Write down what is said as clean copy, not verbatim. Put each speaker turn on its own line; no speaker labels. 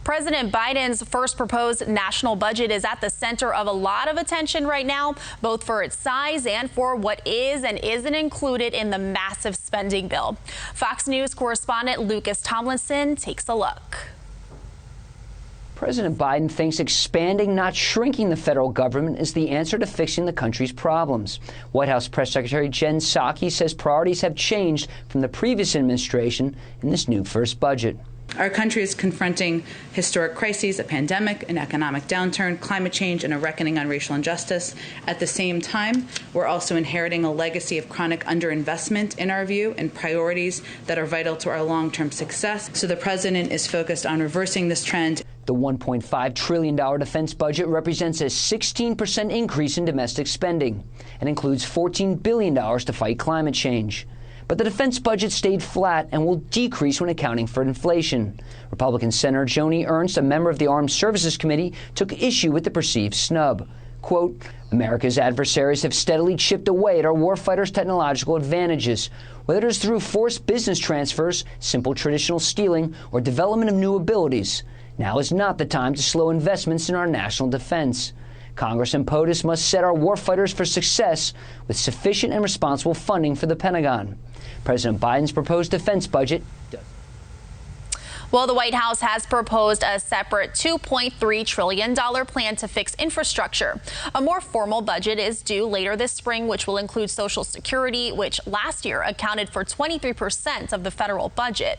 President Biden's first proposed national budget is at the center of a lot of attention right now, both for its size and for what is and isn't included in the massive spending bill. Fox News correspondent Lucas Tomlinson takes a look.
President Biden thinks expanding, not shrinking the federal government is the answer to fixing the country's problems. White House Press Secretary Jen Psaki says priorities have changed from the previous administration in this new first budget.
Our country is confronting historic crises, a pandemic, an economic downturn, climate change, and a reckoning on racial injustice. At the same time, we're also inheriting a legacy of chronic underinvestment, in our view, and priorities that are vital to our long-term success. So the president is focused on reversing this trend.
The $1.5 trillion defense budget represents a 16% increase in domestic spending and includes $14 billion to fight climate change. But the defense budget stayed flat and will decrease when accounting for inflation. Republican Senator Joni Ernst, a member of the Armed Services Committee, took issue with the perceived snub. Quote, America's adversaries have steadily chipped away at our warfighters' technological advantages, whether it is through forced business transfers, simple traditional stealing, or development of new abilities. Now is not the time to slow investments in our national defense. Congress and POTUS must set our warfighters for success with sufficient and responsible funding for the Pentagon. President Biden's proposed defense budget.
Well, the White House has proposed a separate $2.3 trillion plan to fix infrastructure. A more formal budget is due later this spring, which will include Social Security, which last year accounted for 23% of the federal budget.